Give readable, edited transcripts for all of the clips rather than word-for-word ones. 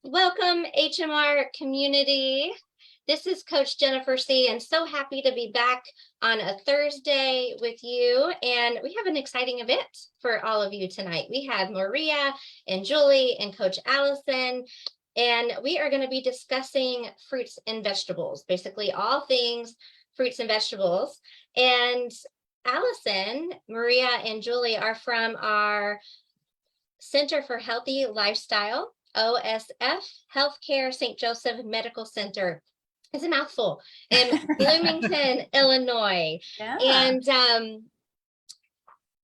Welcome, HMR community. This is Coach Jennifer C. and so happy to be back on a Thursday with you. And we have an exciting event for all of you tonight. We have Maria and Julie and Coach Allison, and we are going to be discussing fruits and vegetables, basically all things fruits and vegetables. And Allison, Maria, and Julie are from our Center for Healthy Lifestyle, OSF Healthcare St. Joseph Medical Center. It's a mouthful in Bloomington, Illinois. Yeah. And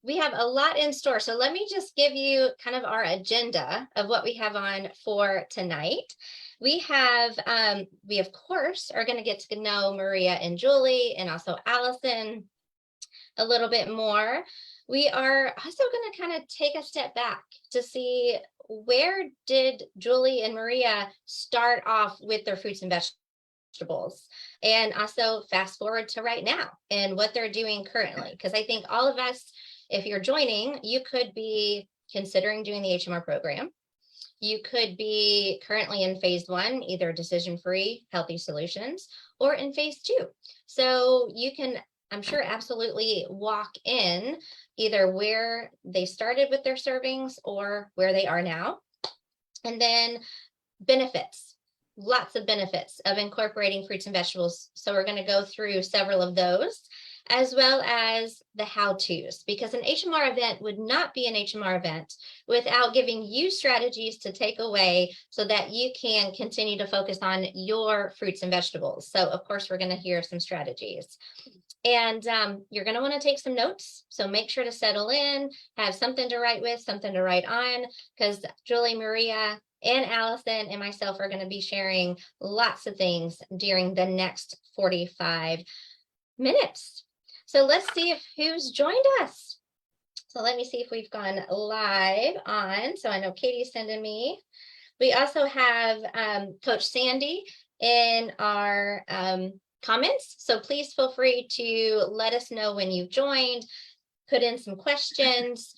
we have a lot in store. So let me just give you kind of our agenda of what we have on for tonight. We of course are going to get to know Maria and Julie and also Allison a little bit more. We are also going to kind of take a step back to see, where did Julie and Maria start off with their fruits and vegetables, and also fast forward to right now and what they're doing currently. Because I think all of us, if you're joining, you could be considering doing the HMR program. You could be currently in phase 1, either decision-free healthy solutions, or in phase 2. So you can, I'm sure, absolutely walk in either where they started with their servings or where they are now. And then benefits, lots of benefits of incorporating fruits and vegetables. So we're going to go through several of those, as well as the how-tos, because an HMR event would not be an HMR event without giving you strategies to take away so that you can continue to focus on your fruits and vegetables. So of course, we're going to hear some strategies. And you're going to want to take some notes. So make sure to settle in, have something to write with, something to write on, because Julie, Maria, and Allison and myself are going to be sharing lots of things during the next 45 minutes. So let's see who's joined us. So let me see if we've gone live on. So I know Katie's sending me. We also have Coach Sandy in our comments. So please feel free to let us know when you've joined, put in some questions,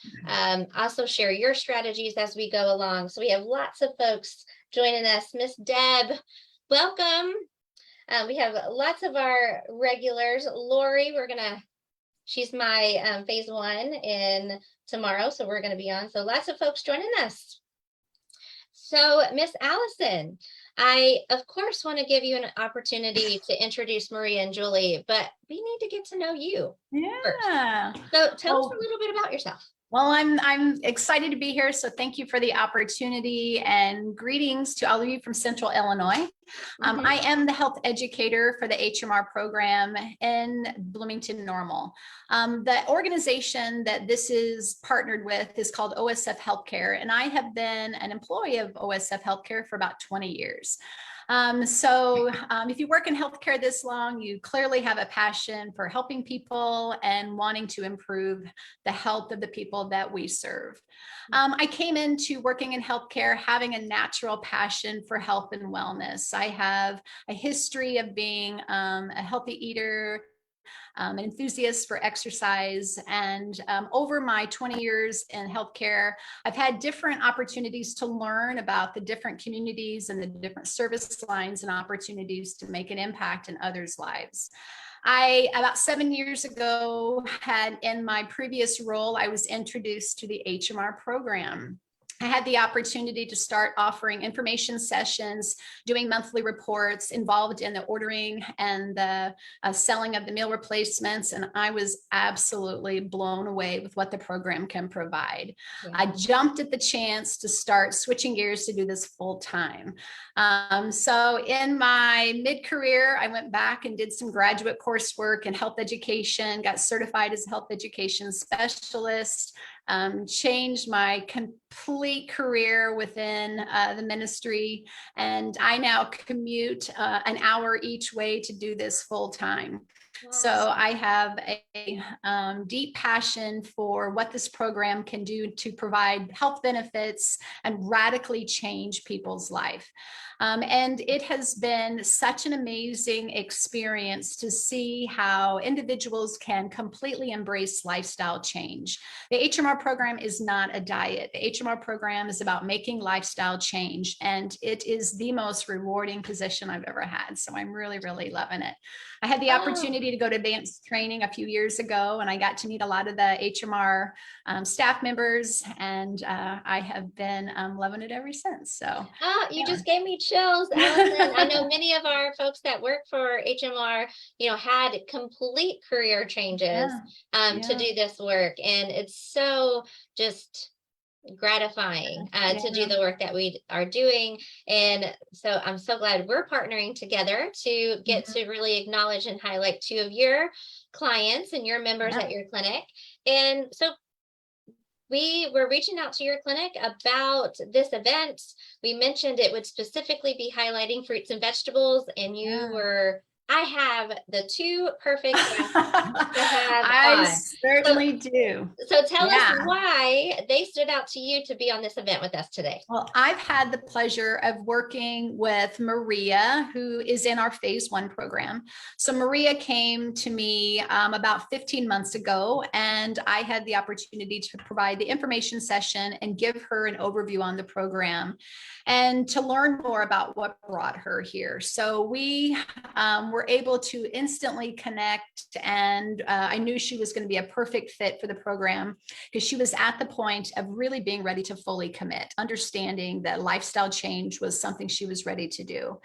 also share your strategies as we go along. So we have lots of folks joining us. Miss Deb, welcome. We have lots of our regulars. Lori, she's my phase 1 in tomorrow, so we're gonna be on. So lots of folks joining us. So Miss Allison, I, of course, want to give you an opportunity to introduce Maria and Julie, but we need to get to know you first. So tell us a little bit about yourself. Well, I'm excited to be here. So thank you for the opportunity, and greetings to all of you from Central Illinois. I am the health educator for the HMR program in Bloomington Normal. The organization that this is partnered with is called OSF Healthcare, and I have been an employee of OSF Healthcare for about 20 years. If you work in healthcare this long, you clearly have a passion for helping people and wanting to improve the health of the people that we serve. I came into working in healthcare having a natural passion for health and wellness. I have a history of being a healthy eater, an enthusiast for exercise. And over my 20 years in healthcare, I've had different opportunities to learn about the different communities and the different service lines and opportunities to make an impact in others' lives. About 7 years ago, in my previous role, I was introduced to the HMR program. I had the opportunity to start offering information sessions, doing monthly reports, involved in the ordering and the selling of the meal replacements. And I was absolutely blown away with what the program can provide. Yeah. I jumped at the chance to start switching gears to do this full time. So in my mid-career, I went back and did some graduate coursework in health education, got certified as a health education specialist, changed my complete career within the ministry. And I now commute an hour each way to do this full time. So I have a deep passion for what this program can do to provide health benefits and radically change people's life. And it has been such an amazing experience to see how individuals can completely embrace lifestyle change. The HMR program is not a diet. The HMR program is about making lifestyle change, and it is the most rewarding position I've ever had. So I'm really, really loving it. I had the opportunity to go to advanced training a few years ago, and I got to meet a lot of the HMR staff members, and I have been loving it ever since. So, you just gave me chills, Allison. I know many of our folks that work for HMR, had complete career changes to do this work, and it's so just gratifying to do the work that we are doing. And so I'm so glad we're partnering together to get to really acknowledge and highlight two of your clients and your members at your clinic. And so we were reaching out to your clinic about this event. We mentioned it would specifically be highlighting fruits and vegetables, and you were, I have the two perfect guests to have I on. certainly do. So tell us why they stood out to you to be on this event with us today. Well, I've had the pleasure of working with Maria, who is in our phase 1 program. So Maria came to me about 15 months ago, and I had the opportunity to provide the information session and give her an overview on the program and to learn more about what brought her here. So we were able to instantly connect, and I knew she was going to be a perfect fit for the program because she was at the point of really being ready to fully commit, understanding that lifestyle change was something she was ready to do.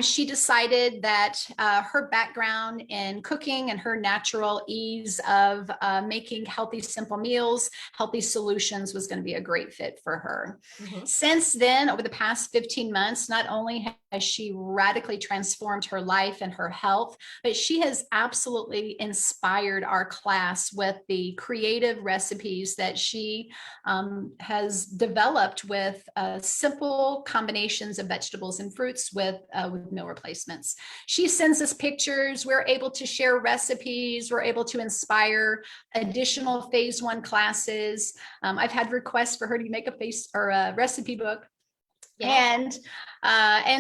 She decided that her background in cooking and her natural ease of making healthy, simple meals, healthy solutions was going to be a great fit for her. Since then, over the past 15 months, not only has she radically transformed her life and her health, but she has absolutely inspired our class with the creative recipes that she has developed with simple combinations of vegetables and fruits with meal replacements. She sends us pictures. We're able to share recipes. We're able to inspire additional phase 1 classes. I've had requests for her to make a recipe book. And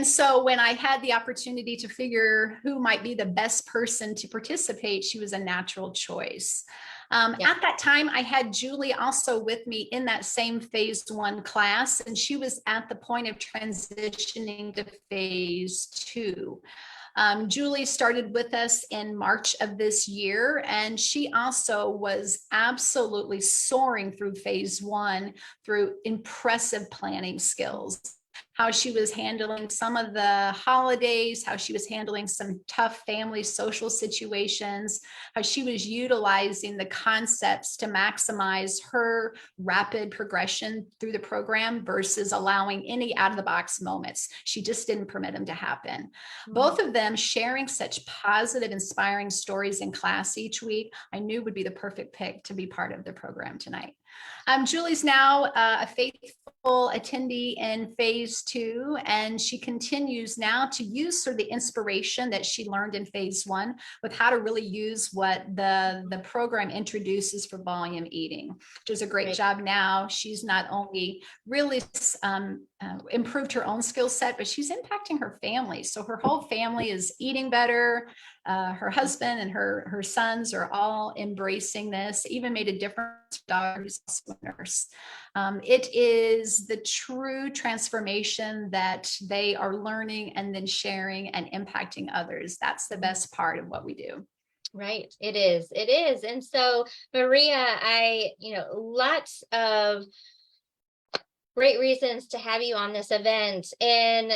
so when I had the opportunity to figure who might be the best person to participate, she was a natural choice. At that time, I had Julie also with me in that same phase 1 class, and she was at the point of transitioning to phase 2. Julie started with us in March of this year, and she also was absolutely soaring through phase 1 through impressive planning skills. How she was handling some of the holidays, how she was handling some tough family social situations, how she was utilizing the concepts to maximize her rapid progression through the program versus allowing any out of the box moments. She just didn't permit them to happen. Both of them sharing such positive, inspiring stories in class each week, I knew would be the perfect pick to be part of the program tonight. Julie's now a faithful attendee in phase 2, and she continues now to use sort of the inspiration that she learned in phase 1 with how to really use what the program introduces for volume eating. She does a great job now. She's not only really improved her own skill set, but she's impacting her family. So her whole family is eating better. Her husband and her sons are all embracing this, even made a difference to daughter who's also a nurse. It is the true transformation that they are learning and then sharing and impacting others. That's the best part of what we do. Right. It is. It is. And so, Maria, lots of great reasons to have you on this event and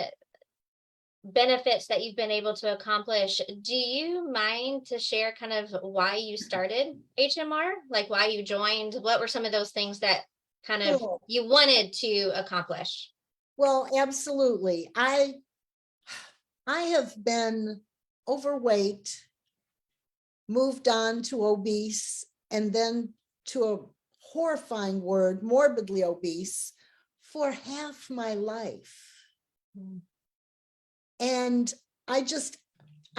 benefits that you've been able to accomplish. Do you mind to share kind of why you started HMR, like why you joined? What were some of those things that kind of you wanted to accomplish? Well, absolutely. I have been overweight, moved on to obese, and then to a horrifying word, morbidly obese, for half my life. And I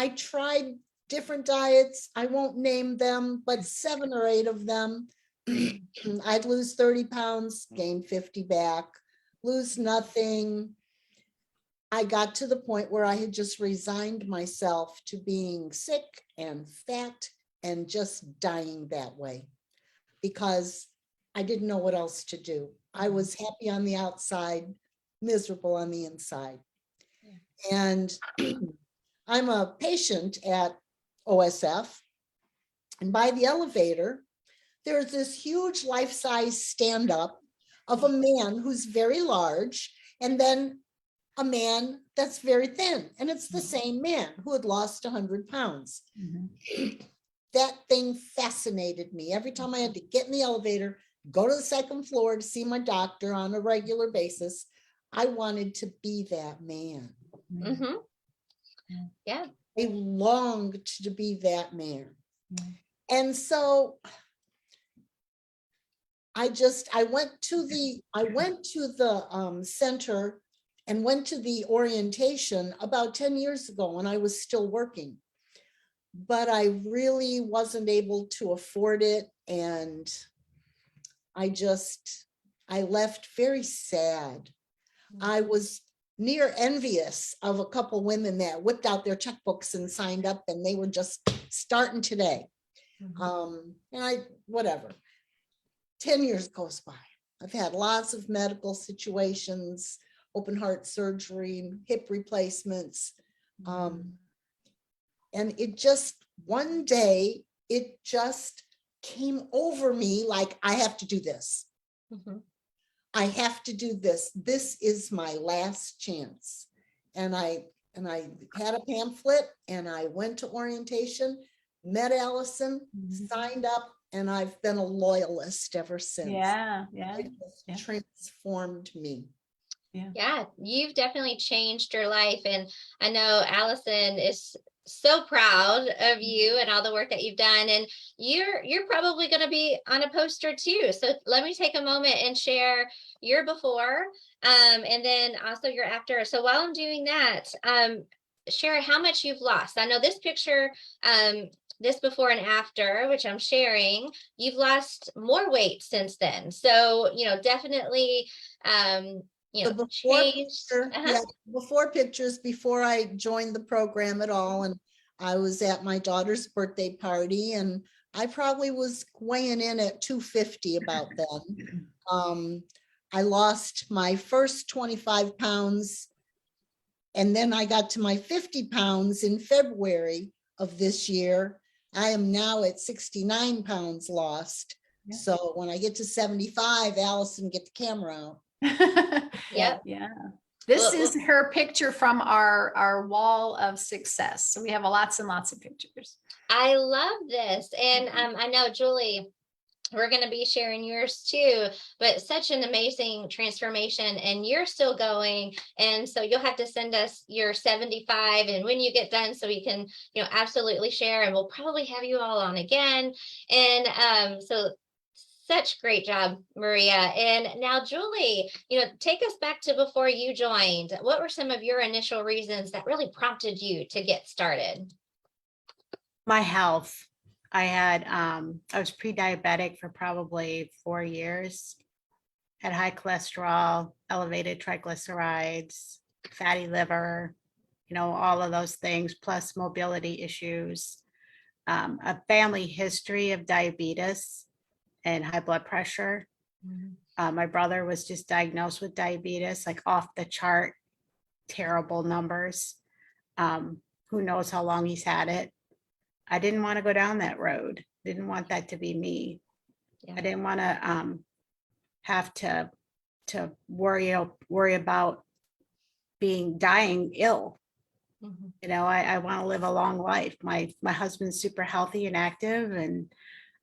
tried different diets. I won't name them, but 7 or 8 of them. I'd lose 30 pounds, gain 50 back, lose nothing. I got to the point where I had just resigned myself to being sick and fat and just dying that way because I didn't know what else to do. I was happy on the outside, miserable on the inside. And I'm a patient at OSF, and by the elevator, there's this huge life-size stand-up of a man who's very large, and then a man that's very thin. And it's the same man who had lost 100 pounds. That thing fascinated me. Every time I had to get in the elevator, go to the second floor to see my doctor on a regular basis, I wanted to be that man. Mm-hmm. Yeah. I longed to be that man. And so I went to the center and went to the orientation about 10 years ago when I was still working, but I really wasn't able to afford it. And I left very sad. I was near envious of a couple women that whipped out their checkbooks and signed up, and they were just starting today. Whatever. 10 years goes by. I've had lots of medical situations, open heart surgery, hip replacements. And it just, one day, it just came over me like, I have to do this. I have to do this. This is my last chance. And I had a pamphlet and I went to orientation, met Allison, signed up, and I've been a loyalist ever since. It just transformed me. Yeah, you've definitely changed your life. And I know Allison is so proud of you and all the work that you've done. And you're probably going to be on a poster too. So let me take a moment and share your before and then also your after. So while I'm doing that, share how much you've lost. I know this picture, this before and after, which I'm sharing, you've lost more weight since then. So, definitely, The before pictures, before I joined the program at all, and I was at my daughter's birthday party, and I probably was weighing in at 250 about then. I lost my first 25 pounds, and then I got to my 50 pounds in February of this year. I am now at 69 pounds lost. So when I get to 75, Allison, get the camera out. Yeah. This is her picture from our wall of success. So we have lots and lots of pictures. I love this. And I know, Julie, we're going to be sharing yours too, but such an amazing transformation, and you're still going. And so you'll have to send us your 75 and when you get done so we can, absolutely share, and we'll probably have you all on again. And so such great job, Maria. And now, Julie, take us back to before you joined. What were some of your initial reasons that really prompted you to get started? My health. I was pre-diabetic for probably 4 years, had high cholesterol, elevated triglycerides, fatty liver, all of those things, plus mobility issues, a family history of diabetes and high blood pressure. My brother was just diagnosed with diabetes, like off the chart, terrible numbers. Who knows how long he's had it. I didn't want to go down that road. Didn't want that to be me. Yeah. I didn't want to have to worry about dying ill. I want to live a long life. My husband's super healthy and active and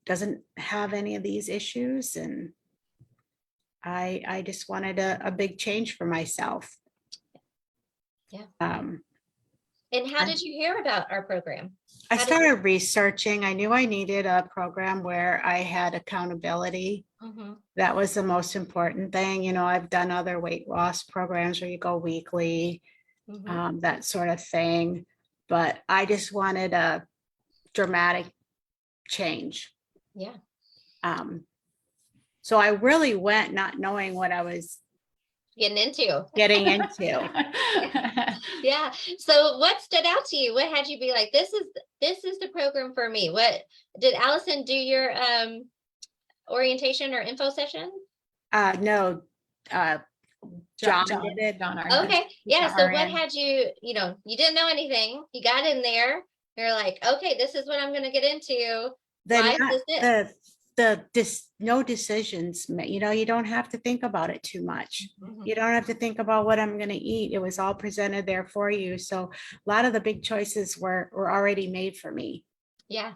doesn't have any of these issues. And I just wanted a big change for myself. Yeah. And how did you hear about our program? I started researching. I knew I needed a program where I had accountability. That was the most important thing. I've done other weight loss programs where you go weekly, that sort of thing. But I just wanted a dramatic change. Yeah. So I really went not knowing what I was Getting into. getting into. Yeah. So what stood out to you? What had you be like, this is the program for me? What did Allison do your orientation or info session? No, John did it. John already. Okay. Yeah. So what RN. had you, you didn't know anything. You got in there. You're like, okay, this is what I'm going to get into. Why is this it? No decisions, you don't have to think about it too much. Mhm. You don't have to think about what I'm going to eat. It was all presented there for you. So a lot of the big choices were already made for me. Yeah.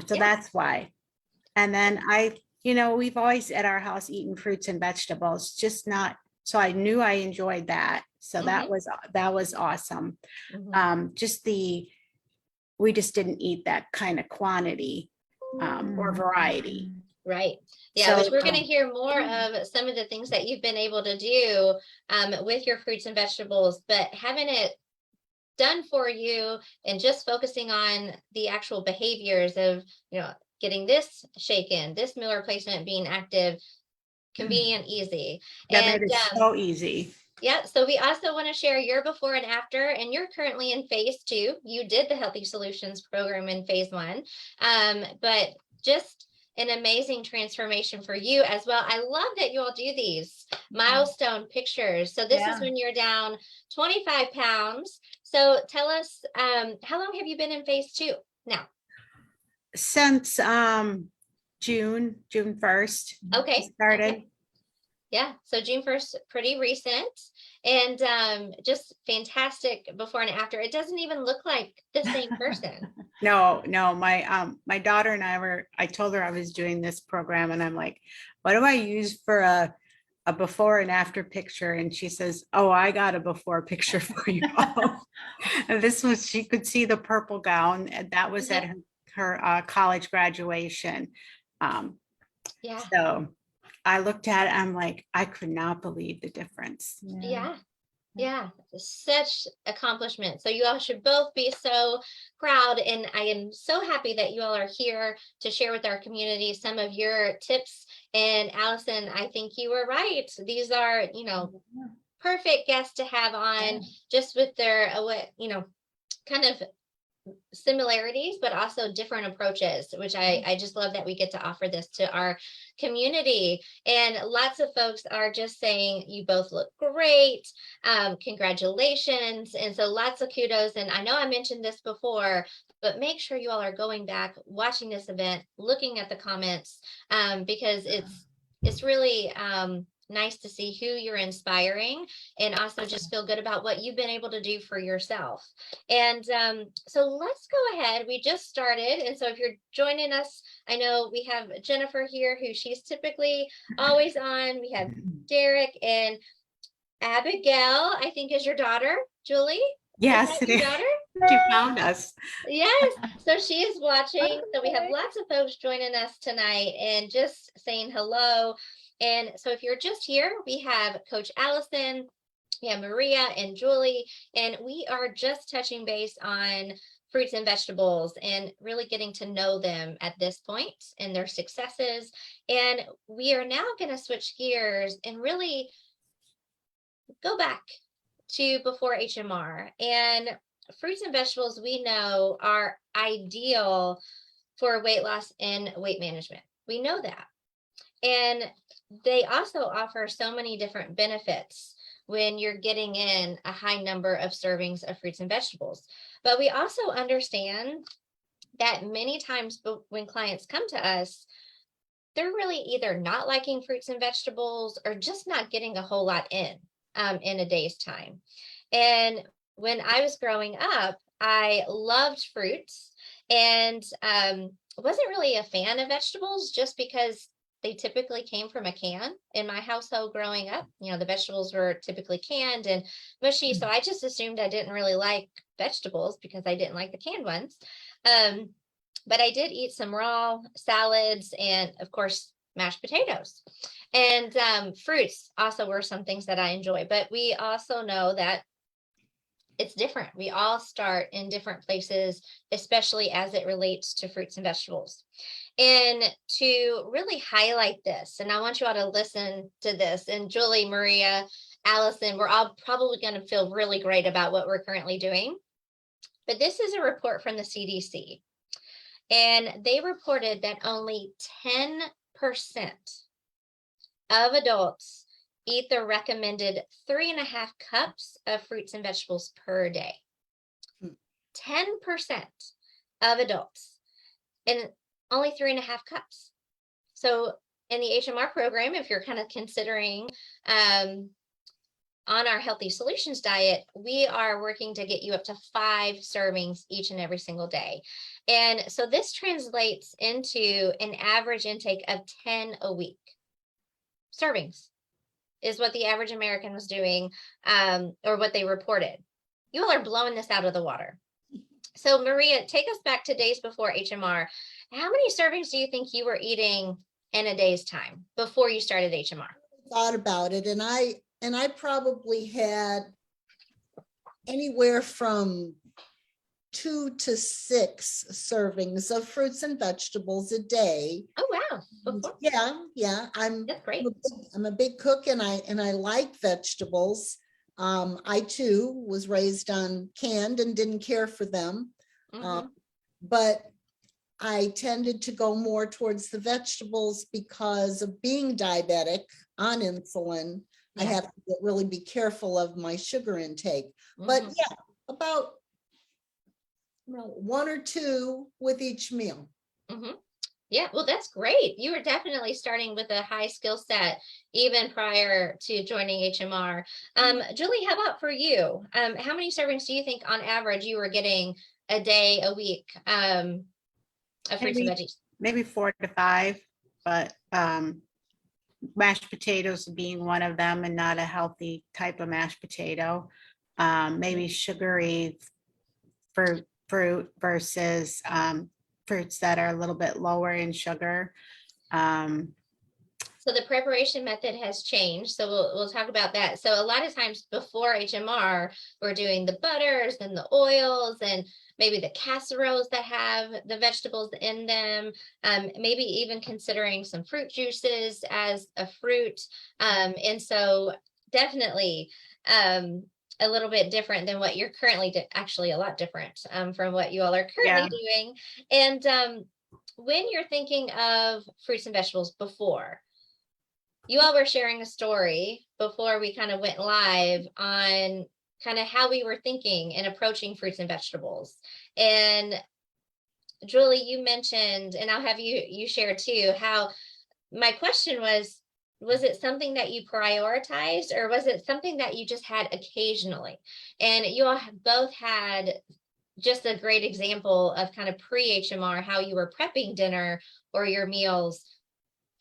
So Yeah. that's why. And then we've always at our house eaten fruits and vegetables, just not, so I knew I enjoyed that. So that was awesome. Mhm. We just didn't eat that kind of quantity or variety. Right. Yeah, So, which we're going to hear more of some of the things that you've been able to do with your fruits and vegetables, but having it done for you and just focusing on the actual behaviors of, getting this shaken, this meal replacement being active, convenient, easy. that And made it so easy. yeah, so we also want to share your before and after, and you're currently in phase 2. You did the Healthy Solutions program in phase 1, but just an amazing transformation for you as well. I love that you all do these milestone pictures. So this is when you're down 25 pounds. So tell us, how long have you been in phase 2 now? Since June 1st. Okay. Started. Okay. Yeah, so June 1st, pretty recent, and just fantastic before and after. It doesn't even look like the same person. No, my daughter and I told her I was doing this program, and I'm like, what do I use for a before and after picture? And she says, oh, I got a before picture for you. And she could see the purple gown, and that was at her college graduation. Yeah. So I looked at it, I'm like, I could not believe the difference. Yeah, such accomplishment. So you all should both be so proud, and I am so happy that you all are here to share with our community some of your tips. And Allison, I think you were right. These are, perfect guests to have on, just with their, kind of similarities, but also different approaches, which I just love that we get to offer this to our community. And lots of folks are just saying, you both look great. Congratulations. And so lots of kudos. And I know I mentioned this before, but make sure you all are going back, watching this event, looking at the comments, because it's really nice to see who you're inspiring, and also just feel good about what you've been able to do for yourself. And so let's go ahead. We just started. And so if you're joining us, I know we have Jennifer here, who she's typically always on. We have Derek, and Abigail, I think, is your daughter, Julie. Yes, your daughter? She found us. Yes. So she is watching. So we have lots of folks joining us tonight and just saying hello. And so if you're just here, we have Coach Allison, we have Maria and Julie, and we are just touching base on fruits and vegetables and really getting to know them at this point and their successes. And we are now going to switch gears and really go back to before HMR. And fruits and vegetables, we know, are ideal for weight loss and weight management. We know that. And they also offer so many different benefits when you're getting in a high number of servings of fruits and vegetables. But we also understand that many times when clients come to us, they're really either not liking fruits and vegetables or just not getting a whole lot in a day's time. And when I was growing up, I loved fruits and wasn't really a fan of vegetables, just because they typically came from a can in my household growing up. The vegetables were typically canned and mushy. So I just assumed I didn't really like vegetables because I didn't like the canned ones. But I did eat some raw salads and, of course, mashed potatoes. And fruits also were some things that I enjoy. But we also know that it's different. We all start in different places, especially as it relates to fruits and vegetables. And to really highlight this, and I want you all to listen to this, and Julie, Maria, Allison, we're all probably going to feel really great about what we're currently doing. But this is a report from the CDC, and they reported that only 10% of adults eat the recommended 3.5 cups of fruits and vegetables per day. 10% of adults, and only 3.5 cups. So in the HMR program, if you're kind of considering on our healthy solutions diet, we are working to get you up to 5 servings each and every single day. And so this translates into an average intake of 10 a week. Servings is what the average American was doing, or what they reported. You all are blowing this out of the water. So Maria, take us back to days before HMR. How many servings do you think you were eating in a day's time before you started HMR? Thought about it, and I probably had anywhere from 2 to 6 servings of fruits and vegetables a day. Oh, wow. Before. Yeah, That's great. I'm a big cook, and I like vegetables. I too was raised on canned and didn't care for them. But I tended to go more towards the vegetables because of being diabetic on insulin. I have to really be careful of my sugar intake. But yeah, about 1 or 2 with each meal. Yeah, well, that's great. You were definitely starting with a high skill set even prior to joining HMR. Julie, how about for you? How many servings do you think on average you were getting a day, a week of fruits and veggies? Maybe 4 to 5, but mashed potatoes being one of them, and not a healthy type of mashed potato. Maybe sugary fruit versus fruits that are a little bit lower in sugar. So the preparation method has changed. So we'll talk about that. So a lot of times before HMR, we're doing the butters and the oils and maybe the casseroles that have the vegetables in them, maybe even considering some fruit juices as a fruit. And so definitely a little bit different than what you're currently actually a lot different from what you all are currently doing. And when you're thinking of fruits and vegetables before, you all were sharing a story before we kind of went live on kind of how we were thinking and approaching fruits and vegetables. And Julie, you mentioned, and I'll have you share too, how my question was it something that you prioritized, or was it something that you just had occasionally? And you all both had just a great example of kind of pre-HMR, how you were prepping dinner or your meals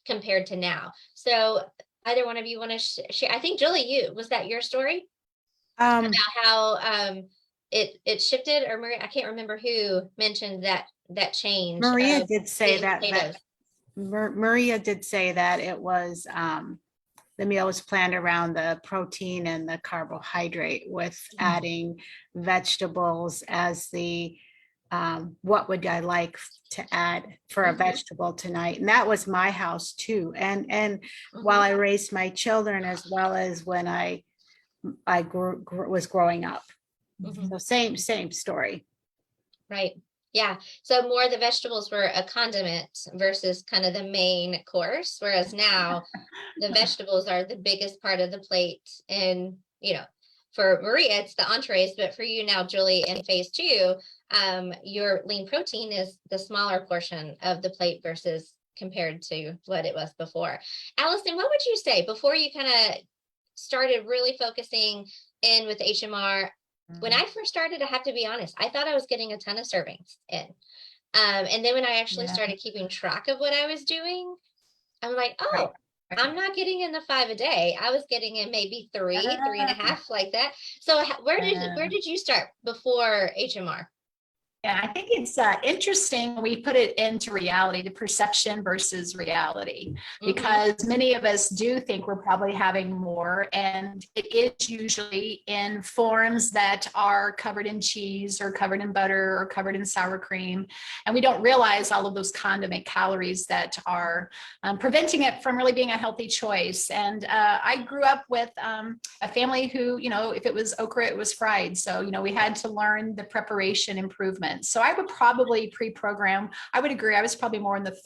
compared to now. So either one of you want to share? I think Julie, was that your story about how it shifted, or Maria? I can't remember who mentioned that change. Maria did say that Maria did say that it was the meal was planned around the protein and the carbohydrate, with adding vegetables as the what would I like to add for a vegetable tonight. And that was my house too. And while I raised my children, as well as when I was growing up. So same story. Right. Yeah. So more the vegetables were a condiment versus kind of the main course, whereas now the vegetables are the biggest part of the plate. And, for Maria, it's the entrees, but for you now, Julie, in phase 2, your lean protein is the smaller portion of the plate versus compared to what it was before. Allison, what would you say before you kind of started really focusing in with HMR? When I first started, I have to be honest, I thought I was getting a ton of servings in. And then when I actually started keeping track of what I was doing, I'm like, oh, I'm not getting in the 5 a day. I was getting in maybe 3.5, like that. So where did you start before HMR? Yeah, I think it's interesting. We put it into reality, the perception versus reality, because many of us do think we're probably having more, and it is usually in forms that are covered in cheese or covered in butter or covered in sour cream. And we don't realize all of those condiment calories that are preventing it from really being a healthy choice. And I grew up with a family who, you know, if it was okra, it was fried. So, you know, we had to learn the preparation improvements. So I would probably pre-program. I would agree. I was probably more in the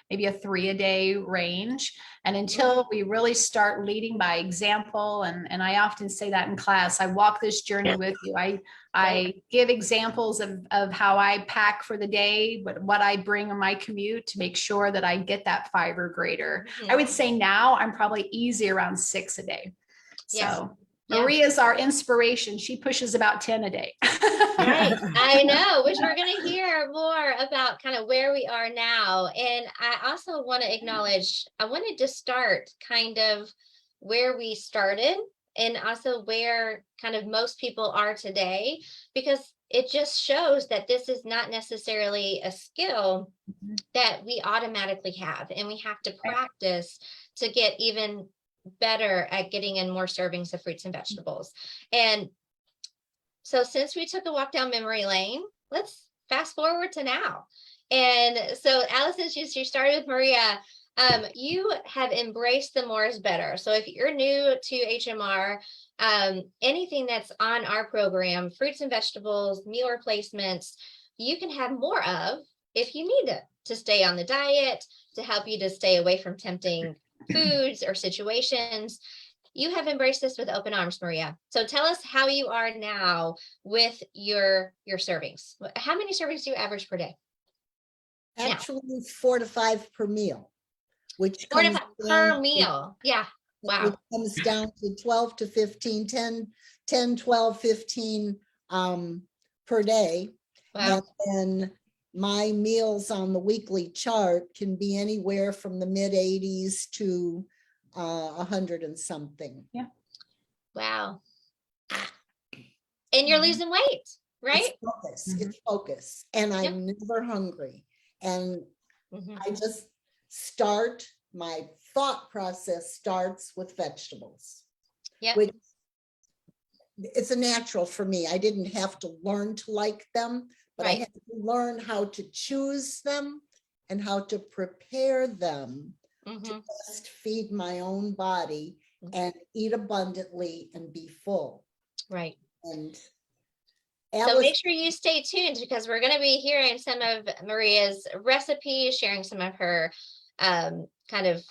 maybe a 3 a day range. And until we really start leading by example, and I often say that in class, I walk this journey with you. I give examples of how I pack for the day, what I bring on my commute to make sure that I get that 5 or greater. I would say now I'm probably easy around 6 a day. So Maria's our inspiration. She pushes about 10 a day. Right. I know, which we're going to hear more about kind of where we are now. And I also want to acknowledge, I wanted to start kind of where we started and also where kind of most people are today, because it just shows that this is not necessarily a skill that we automatically have, and we have to practice to get even better at getting in more servings of fruits and vegetables. And so since we took a walk down memory lane, let's fast forward to now. And so Allison, you started with Maria. You have embraced the more is better. So if you're new to HMR, anything that's on our program, fruits and vegetables, meal replacements, you can have more of if you need it to stay on the diet, to help you to stay away from tempting foods or situations. You have embraced this with open arms, Maria. So tell us how you are now with your servings. How many servings do you average per day? Actually, 4 to 5 per meal, which 4 to comes 5 down per meal. Yeah. Wow. Which comes down to 12 to 15, 10, 12, 15 per day. Wow. And then my meals on the weekly chart can be anywhere from the mid 80s to 100 and something. Yeah. Wow. And you're losing weight, right? It's focus. It's focus. And I'm never hungry. And I just start, my thought process starts with vegetables. Yeah. Which it's a natural for me. I didn't have to learn to like them, but I had to learn how to choose them and how to prepare them to best feed my own body and eat abundantly and be full. Right. And so make sure you stay tuned, because we're going to be hearing some of Maria's recipes, sharing some of her kind of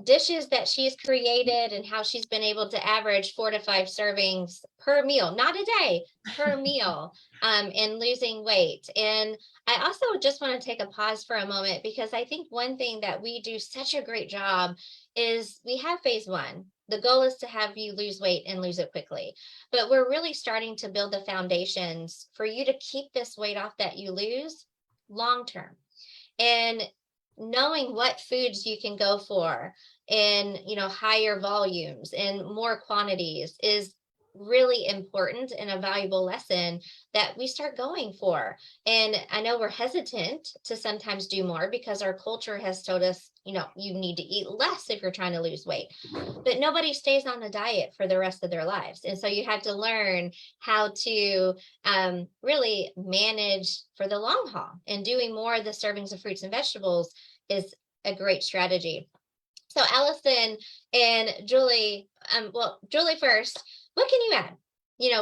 dishes that she's created and how she's been able to average 4 to 5 servings per meal, not a day, per meal, and losing weight. And I also just want to take a pause for a moment, because I think one thing that we do such a great job is we have phase 1. The goal is to have you lose weight and lose it quickly. But we're really starting to build the foundations for you to keep this weight off that you lose long term. And knowing what foods you can go for in, higher volumes and more quantities is really important and a valuable lesson that we start going for. And I know we're hesitant to sometimes do more because our culture has told us, you need to eat less if you're trying to lose weight, but nobody stays on a diet for the rest of their lives. And so you have to learn how to really manage for the long haul, and doing more of the servings of fruits and vegetables is a great strategy. So Allison and Julie, Julie first, what can you add,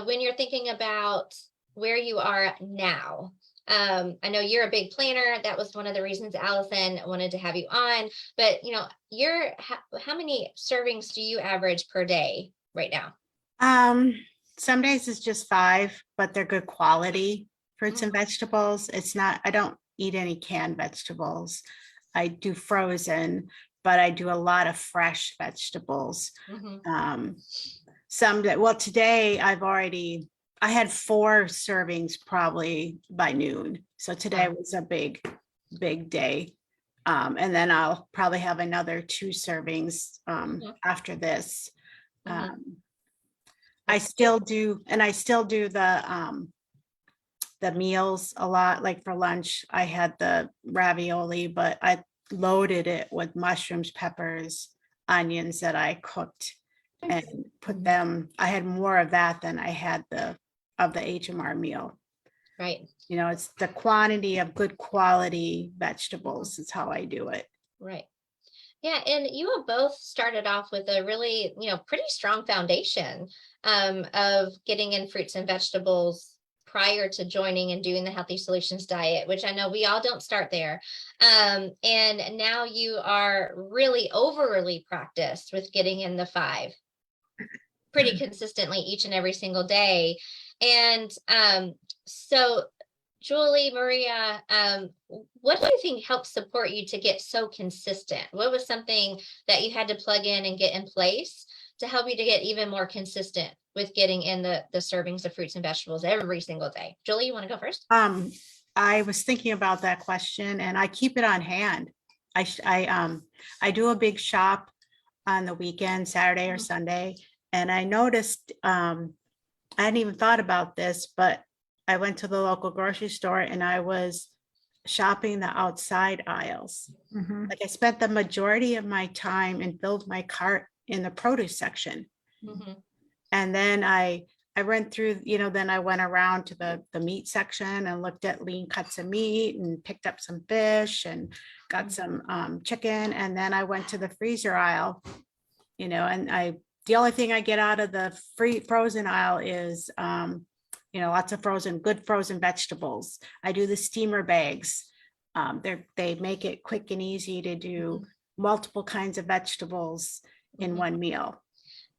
when you're thinking about where you are now? I know you're a big planner. That was one of the reasons Allison wanted to have you on, but how many servings do you average per day right now? Some days it's just 5, but they're good quality fruits and vegetables. I don't eat any canned vegetables. I do frozen, but I do a lot of fresh vegetables. Today I had 4 servings probably by noon. So today was a big day. And then I'll probably have another 2 servings after this. I still do the the meals a lot. Like for lunch, I had the ravioli, but I loaded it with mushrooms, peppers, onions that I cooked and put them. I had more of that than I had of the HMR meal. Right. You know, it's the quantity of good quality vegetables is how I do it. Right. Yeah, and you have both started off with a really, pretty strong foundation of getting in fruits and vegetables prior to joining and doing the Healthy Solutions diet, which I know we all don't start there. And now you are really overly practiced with getting in the 5 pretty consistently each and every single day. And so Julie, Maria, what do you think helped support you to get so consistent? What was something that you had to plug in and get in place to help you to get even more consistent with getting in the servings of fruits and vegetables every single day? Julie, you want to go first? I was thinking about that question, and I keep it on hand. I do a big shop on the weekend, Saturday or Sunday, and I noticed I hadn't even thought about this, but I went to the local grocery store and I was shopping the outside aisles. Mhm. Like I spent the majority of my time and filled my cart in the produce section. Mhm. And then I went through, then I went around to the meat section and looked at lean cuts of meat and picked up some fish and got some chicken. And then I went to the freezer aisle, and the only thing I get out of the frozen aisle is lots of good frozen vegetables. I do the steamer bags. They make it quick and easy to do multiple kinds of vegetables in one meal.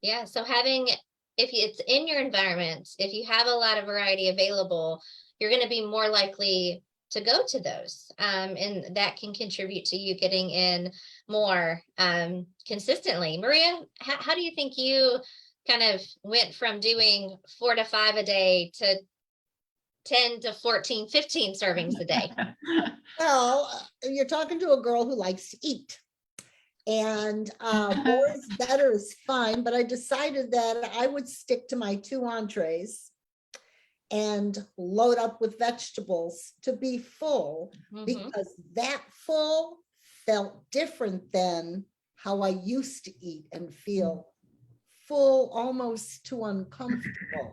Yeah. So if it's in your environment, if you have a lot of variety available, you're going to be more likely to go to those. And that can contribute to you getting in more consistently. Maria, how do you think you kind of went from doing 4 to 5 a day to 10 to 14, 15 servings a day? Well, you're talking to a girl who likes to eat. And more is better is fine, but I decided that I would stick to my 2 entrees and load up with vegetables to be full, because that full felt different than how I used to eat and feel full, almost too uncomfortable.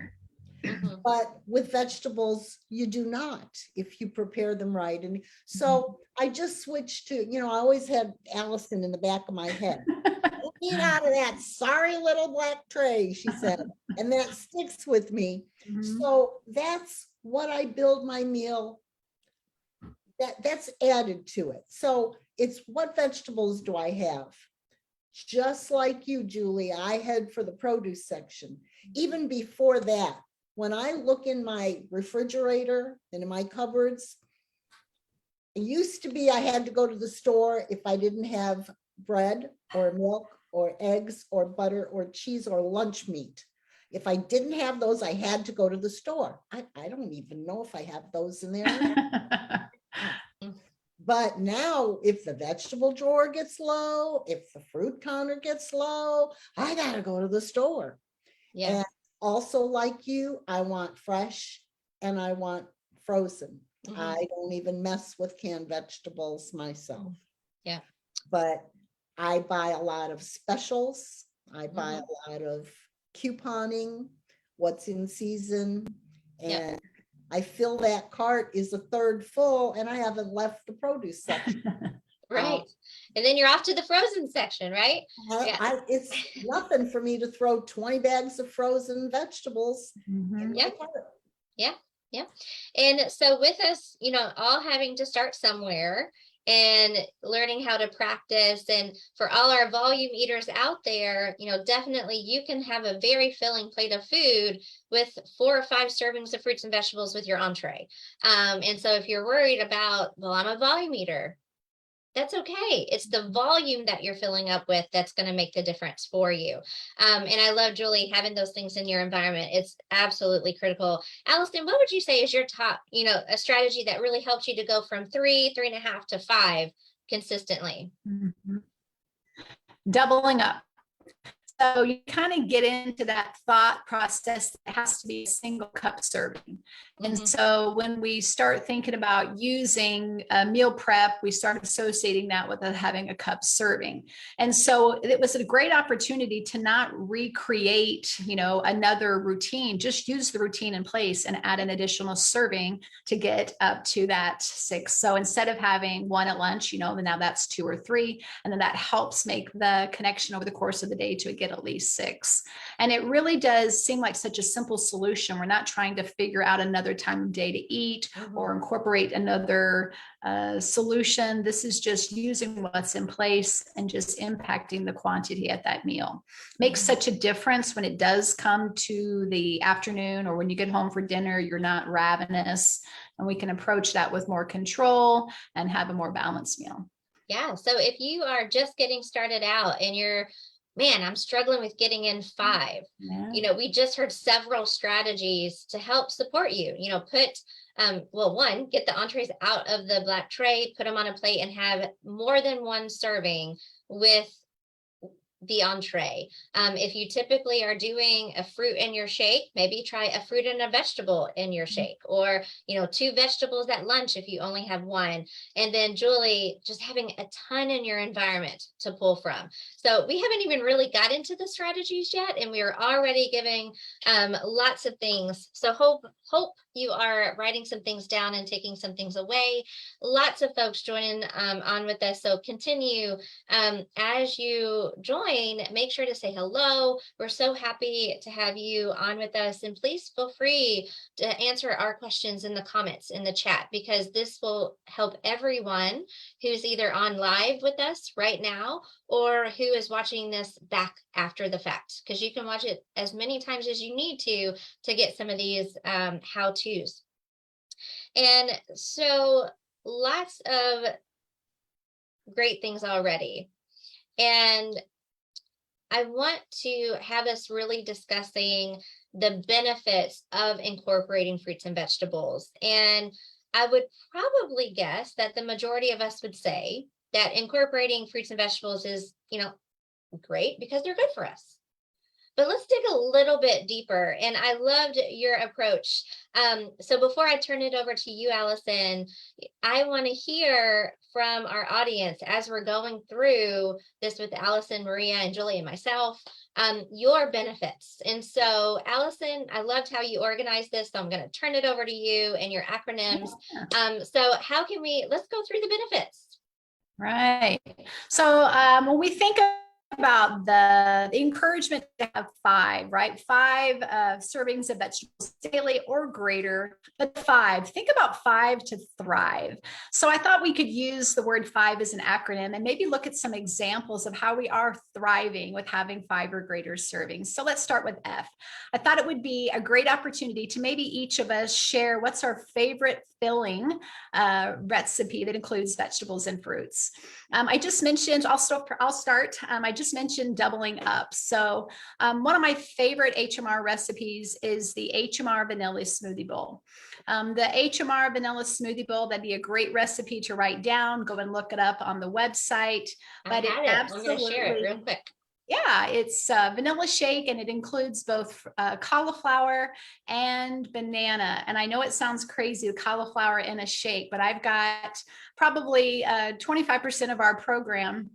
But with vegetables, you do not, if you prepare them right. And so I just switched to, I always had Allison in the back of my head. Don't eat out of that sorry little black tray, she said. And that sticks with me. So that's what I build my meal. That's added to it. So it's, what vegetables do I have? Just like you, Julie, I head for the produce section. Even before that, when I look in my refrigerator and in my cupboards, it used to be I had to go to the store if I didn't have bread or milk or eggs or butter or cheese or lunch meat. If I didn't have those, I had to go to the store. I don't even know if I have those in there. But now, if the vegetable drawer gets low, if the fruit counter gets low, I gotta go to the store. Yeah. And also, like you, I want fresh and I want frozen. I don't even mess with canned vegetables myself. Yeah. But I buy a lot of specials. I buy a lot of couponing, what's in season. And I fill that cart is a third full and I haven't left the produce section. Right. And then you're off to the frozen section, right? It's nothing for me to throw 20 bags of frozen vegetables in my cart. Yeah. And so with us, all having to start somewhere and learning how to practice, and for all our volume eaters out there, definitely you can have a very filling plate of food with 4 or 5 servings of fruits and vegetables with your entree. And so if you're worried about, well, I'm a volume eater, that's okay. It's the volume that you're filling up with that's going to make the difference for you. And I love, Julie, having those things in your environment. It's absolutely critical. Allison, what would you say is your top, a strategy that really helps you to go from 3, 3.5 to 5 consistently? Doubling up. So you kind of get into that thought process that it has to be a single cup serving. And Mhm. so when we start thinking about using a meal prep, we start associating that with having a cup serving. And so it was a great opportunity to not recreate, another routine, just use the routine in place and add an additional serving to get up to that 6. So instead of having one at lunch, now that's 2 or 3, and then that helps make the connection over the course of the day to get at least 6. And it really does seem like such a simple solution. We're not trying to figure out another time of day to eat or incorporate another solution. This is just using what's in place and just impacting the quantity at that meal. Makes such a difference when it does come to the afternoon or when you get home for dinner, you're not ravenous, and we can approach that with more control and have a more balanced meal. Yeah. So if you are just getting started out and you're, man, I'm struggling with getting in 5, Yeah. we just heard several strategies to help support you, put, well, one, get the entrees out of the black tray, put them on a plate and have more than one serving with the entree. If you typically are doing a fruit in your shake, maybe try a fruit and a vegetable in your shake, or 2 vegetables at lunch if you only have 1. And then Julie, just having a ton in your environment to pull from. So we haven't even really got into the strategies yet, and we are already giving lots of things. So hope you are writing some things down and taking some things away. Lots of folks joining on with us. So continue as you join. Make sure to say hello. We're so happy to have you on with us, and please feel free to answer our questions in the comments in the chat, because this will help everyone who's either on live with us right now or who is watching this back after the fact, because you can watch it as many times as you need to get some of these how-tos. And so lots of great things already. And I want to have us really discussing the benefits of incorporating fruits and vegetables. And I would probably guess that the majority of us would say that incorporating fruits and vegetables is, great because they're good for us. But let's dig a little bit deeper. And I loved your approach. So before I turn it over to you, Allison, I want to hear from our audience as we're going through this with Allison, Maria, and Julie, and myself, your benefits. And so, Allison, I loved how you organized this. So I'm going to turn it over to you and your acronyms. So how can let's go through the benefits. Right. So when we think about the encouragement to have 5, right? 5 servings of vegetables daily or greater, but 5, think about 5 to thrive. So I thought we could use the word 5 as an acronym and maybe look at some examples of how we are thriving with having 5 or greater servings. So let's start with F. I thought it would be a great opportunity to maybe each of us share what's our favorite filling recipe that includes vegetables and fruits. I just mentioned, I'll start. I just mentioned doubling up. So one of my favorite HMR recipes is the HMR vanilla smoothie bowl. The HMR vanilla smoothie bowl, that'd be a great recipe to write down. Go and look it up on the website. But it absolutely, I'm going to share it real quick. Yeah, it's a vanilla shake, and it includes both cauliflower and banana. And I know it sounds crazy, the cauliflower in a shake, but I've got probably 25% of our program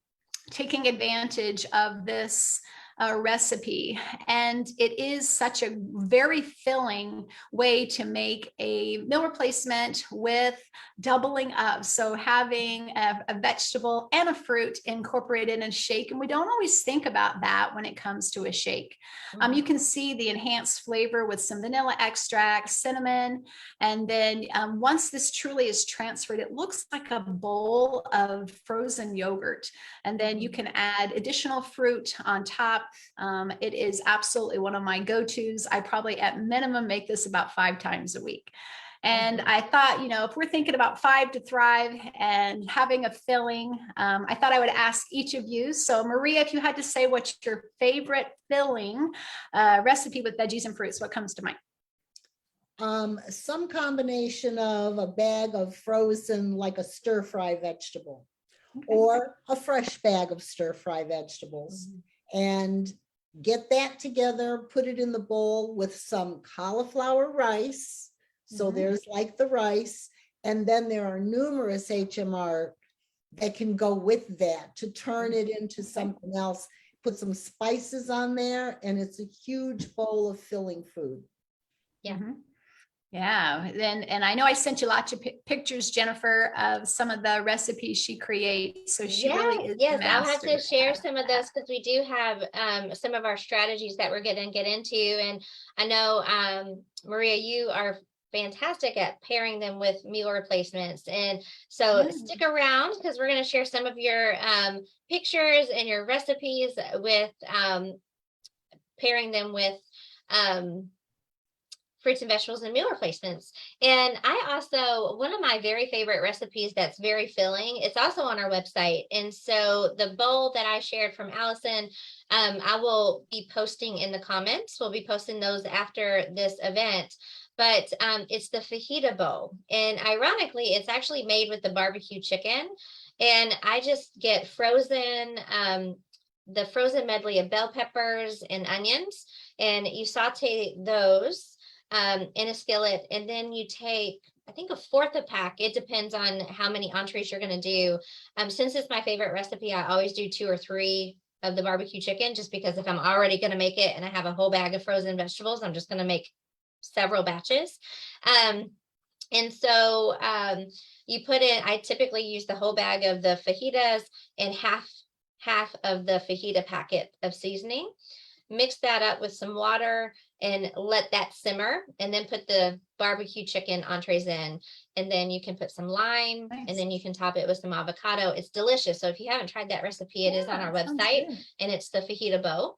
taking advantage of this recipe. And it is such a very filling way to make a meal replacement with doubling up. So having a vegetable and a fruit incorporated in a shake. And we don't always think about that when it comes to a shake. You can see the enhanced flavor with some vanilla extract, cinnamon. And then once this truly is transferred, it looks like a bowl of frozen yogurt. And then you can add additional fruit on top. It is absolutely one of my go-tos. I probably at minimum make this about 5 times a week. And I thought, if we're thinking about 5 to thrive and having a filling, I thought I would ask each of you. So Maria, if you had to say what's your favorite filling recipe with veggies and fruits, what comes to mind? Some combination of a bag of frozen, like a stir fry vegetable, or a fresh bag of stir fry vegetables. And Get that together, put it in the bowl with some cauliflower rice. So there's like the rice. And then there are numerous HMR that can go with that to turn it into something else. Put some spices on there, and it's a huge bowl of filling food. Yeah. Yeah, and I know I sent you lots of pictures, Jennifer, of some of the recipes she creates. So she really is. Yes, the I'll have to master share at some of that. those because we do have some of our strategies that we're going to get into. And I know, Maria, you are fantastic at pairing them with meal replacements. And so stick around because we're going to share some of your pictures and your recipes with pairing them with fruits and vegetables and meal replacements. And I also, one of my very favorite recipes that's very filling, it's also on our website. And so the bowl that I shared from Allison, I will be posting in the comments. We'll be posting those after this event. But it's the fajita bowl. And ironically, it's actually made with the barbecue chicken. And I just get the frozen medley of bell peppers and onions, and you saute those in a skillet, and then you take, I think, a fourth a pack. It depends on how many entrees you're going to do. Since it's my favorite recipe, I always do 2 or 3 of the barbecue chicken, just because if I'm already going to make it and I have a whole bag of frozen vegetables, I'm just going to make several batches. And so you put in, I typically use the whole bag of the fajitas and half of the fajita packet of seasoning. Mix that up with some water and let that simmer, and then put the barbecue chicken entrees in, and then you can put some lime, and then you can top it with some avocado. It's delicious. So if you haven't tried that recipe, it is on our website, and it's the fajita bowl.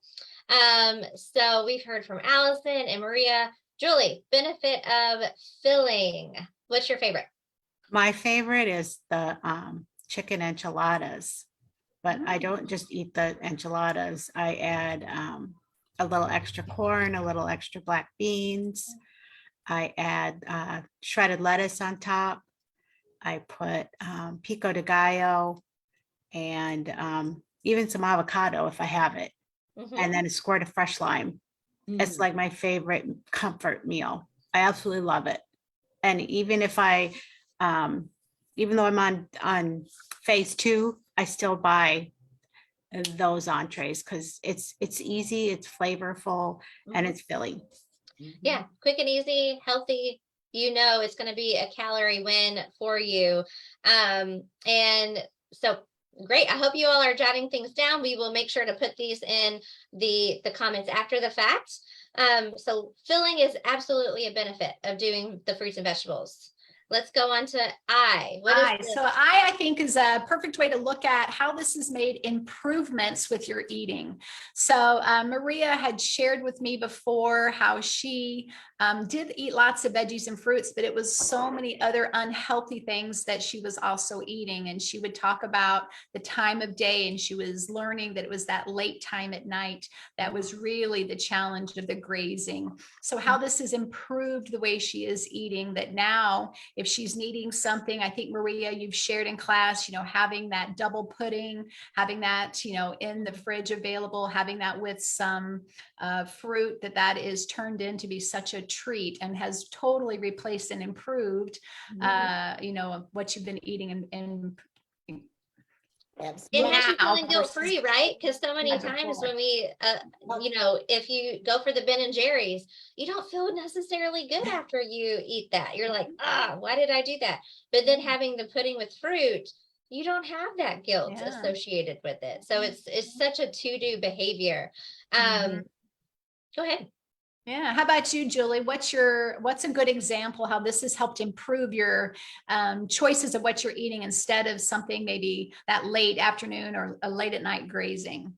So we've heard from Allison and Maria. Julie, benefit of filling. What's your favorite? My favorite is the chicken enchiladas, but I don't just eat the enchiladas. I add a little extra corn, a little extra black beans. I add shredded lettuce on top. I put pico de gallo and even some avocado if I have it. And then a squirt of fresh lime. It's like my favorite comfort meal. I absolutely love it. And even if even though I'm on phase 2, I still buy those entrees because it's easy, it's flavorful, and it's filling. Yeah, quick and easy, healthy. You know it's going to be a calorie win for you. And so great. I hope you all are jotting things down. We will make sure to put these in the comments after the fact. So filling is absolutely a benefit of doing the fruits and vegetables. Let's go on to I. So I think is a perfect way to look at how this has made improvements with your eating. So Maria had shared with me before how she did eat lots of veggies and fruits, but it was so many other unhealthy things that she was also eating. And she would talk about the time of day, and she was learning that it was that late time at night that was really the challenge of the grazing. So how this has improved the way she is eating, that now if she's needing something, I think Maria, you've shared in class, having that double pudding, having that, in the fridge available, having that with some fruit, that is turned in to be such a treat and has totally replaced and improved, what you've been eating and it has you feeling guilt-free, right? Because so many times when we, if you go for the Ben and Jerry's, you don't feel necessarily good after you eat that. You're like, why did I do that? But then having the pudding with fruit, you don't have that guilt associated with it. So it's such a to-do behavior. Go ahead. Yeah. How about you, Julie? What's a good example how this has helped improve your choices of what you're eating instead of something maybe that late afternoon or a late at night grazing?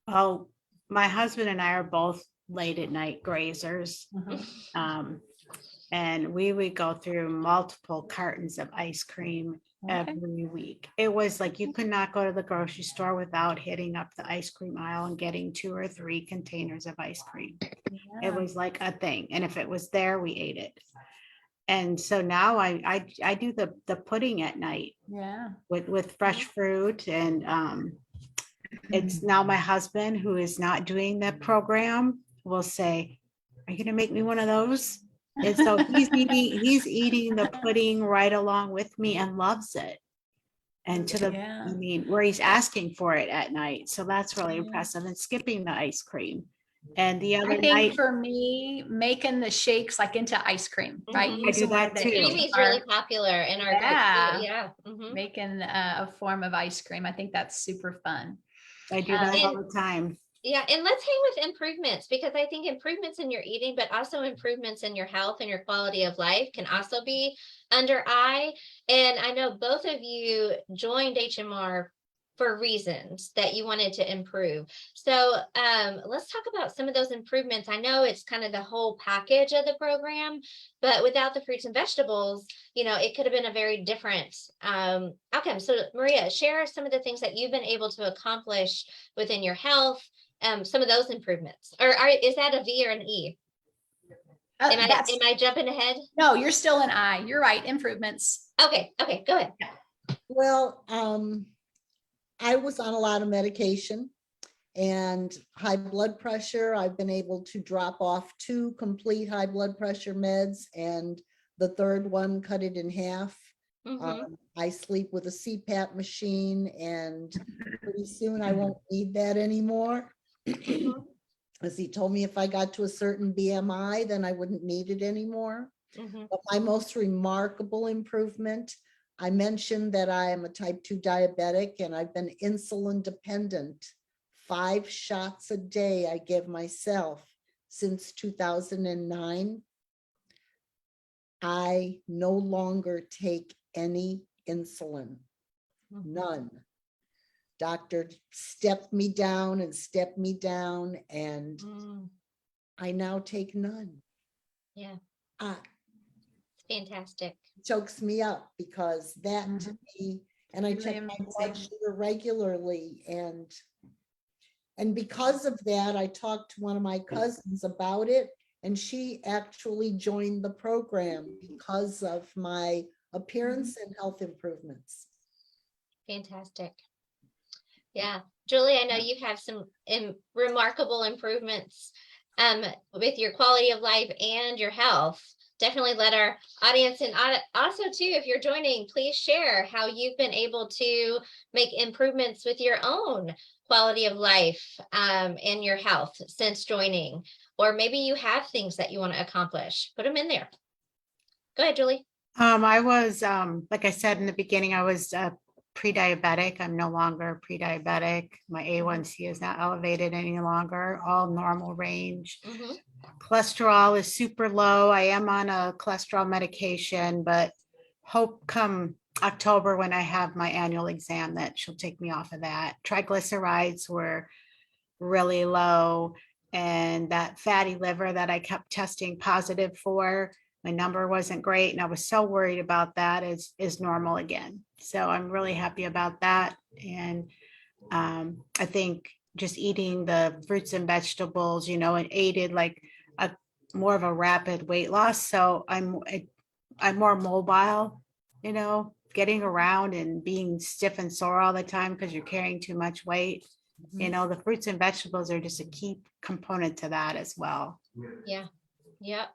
Well, my husband and I are both late at night grazers. And we would go through multiple cartons of ice cream every week. It was like you could not go to the grocery store without hitting up the ice cream aisle and getting 2 or 3 containers of ice cream. It was like a thing. And if it was there, we ate it. And so now I do the pudding at night with fresh fruit and It's now my husband, who is not doing the program, will say, "Are you gonna make me one of those?" And so he's eating the pudding right along with me and loves it. And to the, Yeah. I mean, where he's asking for it at night. So that's really Yeah. impressive, and skipping the ice cream. And the I other think night, for me, making the shakes like into ice cream, right? Mhm. I do Using one that of the too. Creamy's HMR, really popular in our group. Yeah. Yeah. Mhm. making a form of ice cream. I think that's super fun. I do that all And the time. yeah, and let's hang with improvements, because I think improvements in your eating, but also improvements in your health and your quality of life can also be under eye. And I know both of you joined HMR for reasons that you wanted to improve. So let's talk about some of those improvements. I know it's kind of the whole package of the program, but without the fruits and vegetables, it could have been a very different outcome. So Maria, share some of the things that you've been able to accomplish within your health, some of those improvements. Or is that a V or an E? Am I jumping ahead? No, you're still an I. You're right. Improvements. Okay, go ahead. Well, I was on a lot of medication and high blood pressure. I've been able to drop off 2 complete high blood pressure meds, and the third one cut it in half. I sleep with a CPAP machine, and pretty soon I won't need that anymore. As he told me, if I got to a certain BMI, then I wouldn't need it anymore. But my most remarkable improvement, I mentioned that I am a type 2 diabetic and I've been insulin dependent. 5 shots a day I give myself since 2009. I no longer take any insulin, none. Doctor stepped me down and stepped me down, and I now take none. Yeah. Uh, Fantastic. chokes me up, because that to me, and I Really check my blood amazing. sugar regularly, and because of that, I talked to one of my cousins about it, and she actually joined the program because of my appearance and health improvements. Fantastic. Yeah. Julie, I know you have some remarkable improvements with your quality of life and your health. Definitely let our audience, and also too, if you're joining, please share how you've been able to make improvements with your own quality of life and your health since joining. Or maybe you have things that you want to accomplish. Put them in there. Go ahead, Julie. I was, like I said in the beginning, I was pre-diabetic. I'm no longer pre-diabetic. My A1C is not elevated any longer, all normal range. Cholesterol is super low. I am on a cholesterol medication, but hope come October, when I have my annual exam, that she'll take me off of that. Triglycerides were really low, and that fatty liver that I kept testing positive for, my number wasn't great, and I was so worried about that, is normal again. So I'm really happy about that. And I think just eating the fruits and vegetables, it aided like a more of a rapid weight loss. So I'm more mobile, getting around and being stiff and sore all the time because you're carrying too much weight. The fruits and vegetables are just a key component to that as well. Yeah. Yep.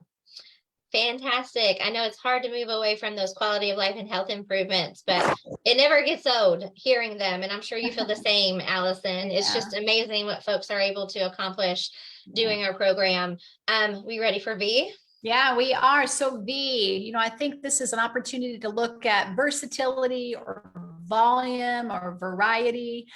Fantastic. I know it's hard to move away from those quality of life and health improvements, but it never gets old hearing them. And I'm sure you feel the same, Allison. It's just amazing what folks are able to accomplish doing our program. We ready for V? Yeah, we are. So V, I think this is an opportunity to look at versatility or volume or variety.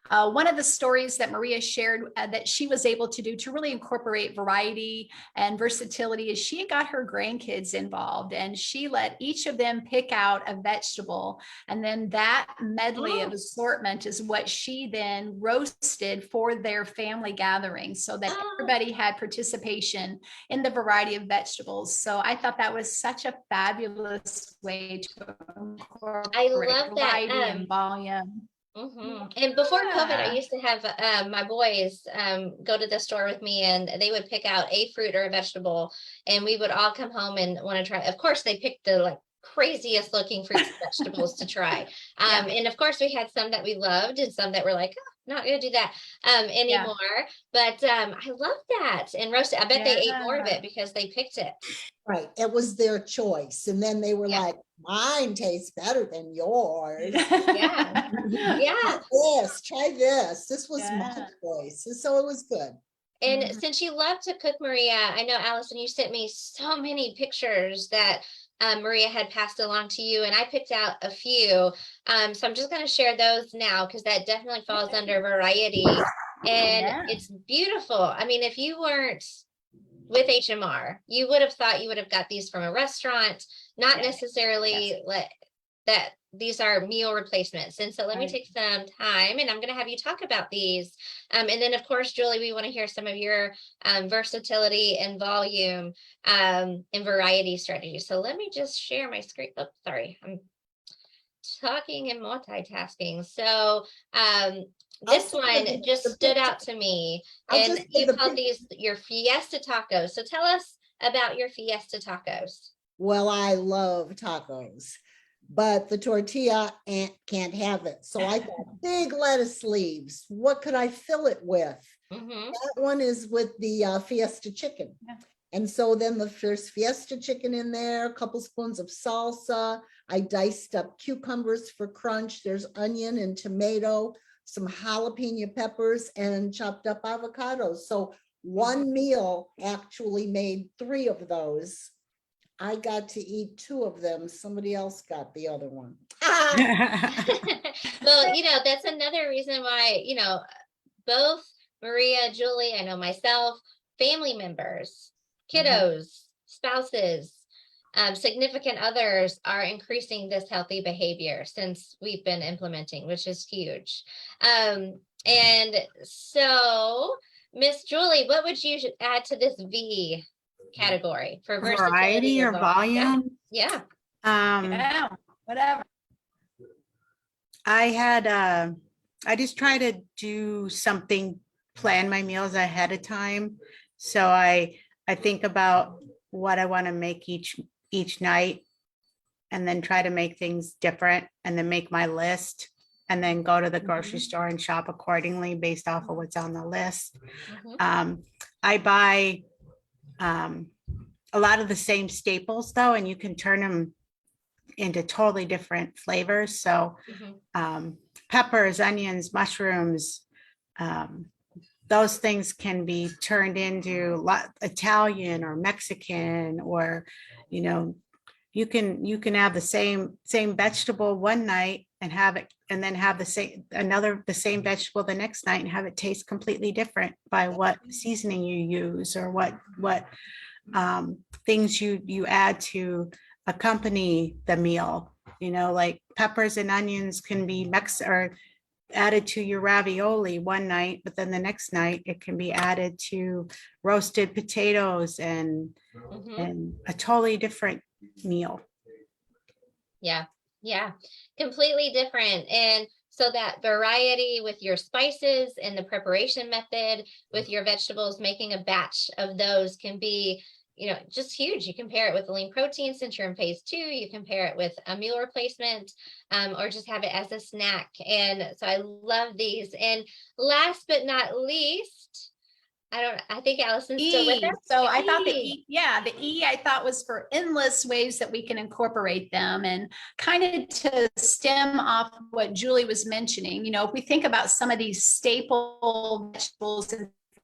One of the stories that Maria shared that she was able to do to really incorporate variety and versatility is she got her grandkids involved, and she let each of them pick out a vegetable. And then that medley of assortment is what she then roasted for their family gathering, so that everybody had participation in the variety of vegetables. So I thought that was such a fabulous way to incorporate variety and volume. And before COVID, I used to have my boys go to the store with me, and they would pick out a fruit or a vegetable, and we would all come home and want to try. Of course, they picked the craziest looking fruits and vegetables to try. And of course, we had some that we loved and some that were like, oh, not gonna do that anymore. But I love that. And roasted, I bet they ate more of Yeah. it because they picked it. Right, it was their choice. And then they were Yeah. like, mine tastes better than yours. Yeah. Yeah. Try this. This was my Yeah. choice. And so it was good. And Mhm. since you love to cook, Maria, I know, Allison, you sent me so many pictures that Maria had passed along to you, and I picked out a few. So I'm just going to share those now because that definitely falls under variety. And Yeah. it's beautiful. I mean, if you weren't with HMR, you would have thought you would have got these from a restaurant, not Yes. necessarily that these are meal replacements. And so let me Right. take some time and I'm going to have you talk about these. And then of course, Julie, we want to hear some of your versatility and volume and variety strategies. So let me just share my screen. Oh, sorry. I'm talking and multitasking. So this I'll one send just the stood picture. out to me, I'll and just give you the called picture. these your fiesta tacos. So tell us about your fiesta tacos. Well, I love tacos, but the tortilla can't have it. So I got big lettuce leaves. What could I fill it with? Mm-hmm. That one is with the fiesta chicken. Yeah. And so then there's fiesta chicken in there, a couple spoons of salsa. I diced up cucumbers for crunch. There's onion and tomato, some jalapeno peppers, and chopped up avocados. So one meal actually made 3 of those. I got to eat 2 of them. Somebody else got the other one. Well, that's another reason why, both Maria, Julie, I know myself, family members, kiddos, spouses, significant others are increasing this healthy behavior since we've been implementing, which is huge. And so, Miss Julie, what would you add to this V category for versatility Variety or and volume? volume? Yeah. Yeah. Whatever. I just try to do something, plan my meals ahead of time. So I think about what I want to make each night and then try to make things different and then make my list and then go to the grocery store and shop accordingly based off of what's on the list. Mhm. I buy a lot of the same staples though, and you can turn them into totally different flavors. So Mhm. peppers, onions, mushrooms, those things can be turned into Italian or Mexican, or you can have the same vegetable one night and have it, and then have the same vegetable the next night and have it taste completely different by what seasoning you use or what things you add to accompany the meal. Like peppers and onions can be added to your ravioli one night, but then the next night it can be added to roasted potatoes and a totally different meal. Yeah, completely different. And so that variety with your spices and the preparation method with your vegetables, making a batch of those can be, just huge. You compare it with the lean protein since you're in phase 2, you compare it with a meal replacement, or just have it as a snack. And so I love these. And last but not least, I think Allison's still with us. So I thought the E I thought was for endless ways that we can incorporate them, and kind of to stem off what Julie was mentioning. If we think about some of these staple vegetables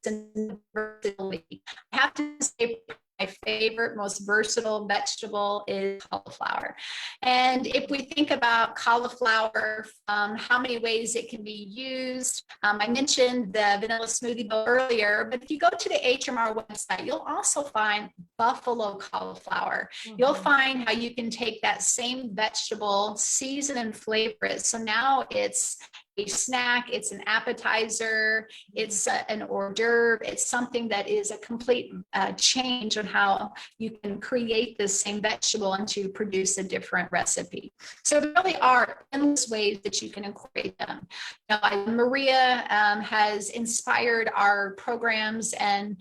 and versatility, I have to say my favorite, most versatile vegetable is cauliflower. And if we think about cauliflower, how many ways it can be used, I mentioned the vanilla smoothie bowl earlier, but if you go to the HMR website, you'll also find buffalo cauliflower. You'll find how you can take that same vegetable, season and flavor it. So now it's a snack, it's an appetizer, it's an hors d'oeuvre, it's something that is a complete change on how you can create the same vegetable and to produce a different recipe. So there really are endless ways that you can incorporate them. Maria has inspired our programs and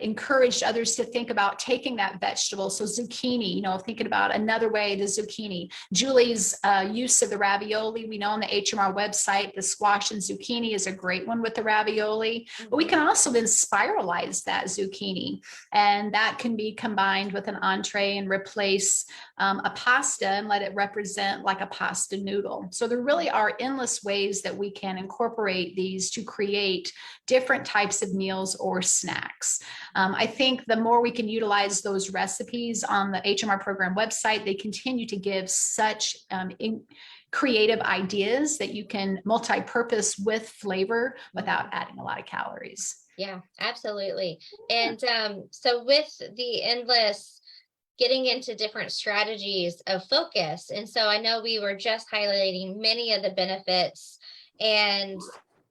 encouraged others to think about taking that vegetable. So zucchini, thinking about another way, the zucchini. Julie's use of the ravioli, we know on the HMR website, website. The squash and zucchini is a great one with the ravioli, but we can also then spiralize that zucchini, and that can be combined with an entree and replace a pasta and let it represent like a pasta noodle. So there really are endless ways that we can incorporate these to create different types of meals or snacks. I think the more we can utilize those recipes on the HMR program website, they continue to give such creative ideas that you can multi-purpose with flavor without adding a lot of calories. Yeah, absolutely. And so with the endless getting into different strategies of focus, and so I know we were just highlighting many of the benefits, and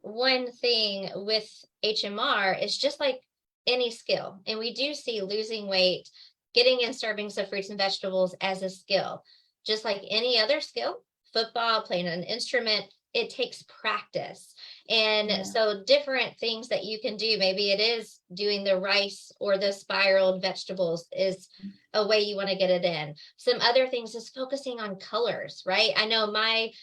one thing with HMR is just like any skill, and we do see losing weight, getting in servings of fruits and vegetables as a skill, just like any other skill. Football, playing an instrument, it takes practice. And so different things that you can do, maybe it is doing the rice or the spiraled vegetables is a way you want to get it in. Some other things is focusing on colors, right? I know my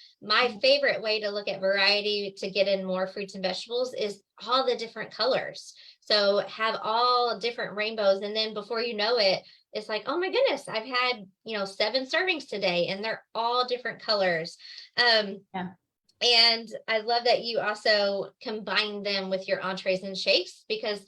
favorite way to look at variety to get in more fruits and vegetables is all the different colors. So have all different rainbows, and then before you know it, it's like, oh my goodness, I've had, 7 servings today, and they're all different colors. And I love that you also combine them with your entrees and shakes, because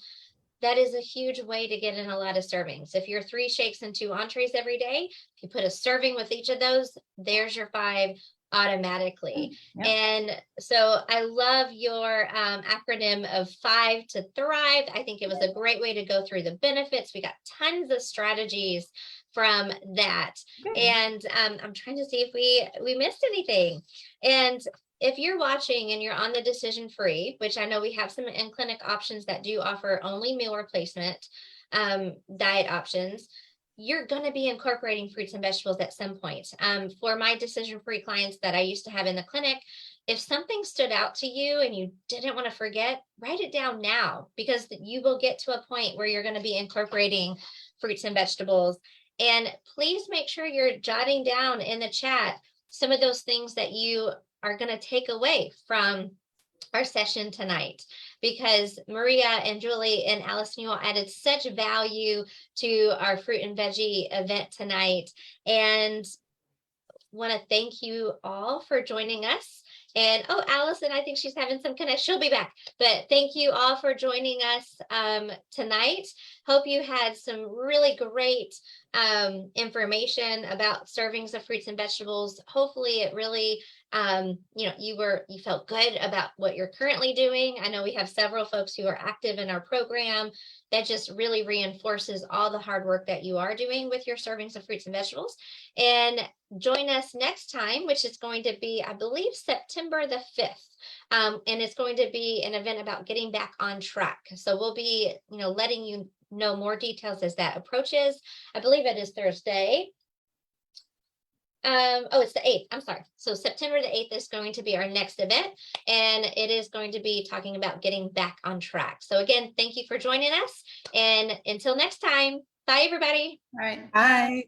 that is a huge way to get in a lot of servings. If you're 3 shakes and 2 entrees every day, if you put a serving with each of those, there's your 5 automatically. And so I love your acronym of 5 to Thrive. I think it was a great way to go through the benefits. We got tons of strategies from that. And I'm trying to see if we missed anything. And if you're watching and you're on the decision free, which I know we have some in-clinic options that do offer only meal replacement diet options, you're going to be incorporating fruits and vegetables at some point. For my decision-free clients that I used to have in the clinic, if something stood out to you and you didn't want to forget, write it down now, because you will get to a point where you're going to be incorporating fruits and vegetables. And please make sure you're jotting down in the chat some of those things that you are going to take away from our session tonight, because Maria and Julie and Allison, you all added such value to our fruit and veggie event tonight, and want to thank you all for joining us. And Allison, I think she's having some connection. She'll be back, but thank you all for joining us tonight. Hope you had some really great information about servings of fruits and vegetables. Hopefully it really you felt good about what you're currently doing. I know we have several folks who are active in our program. That just really reinforces all the hard work that you are doing with your servings of fruits and vegetables. And join us next time, which is going to be, I believe, September the 5th. And it's going to be an event about getting back on track. So we'll be, letting you know more details as that approaches. I believe it is Thursday. It's the 8th. I'm sorry. So September the 8th is going to be our next event, and it is going to be talking about getting back on track. So again, thank you for joining us, and until next time, bye everybody. All right. Bye.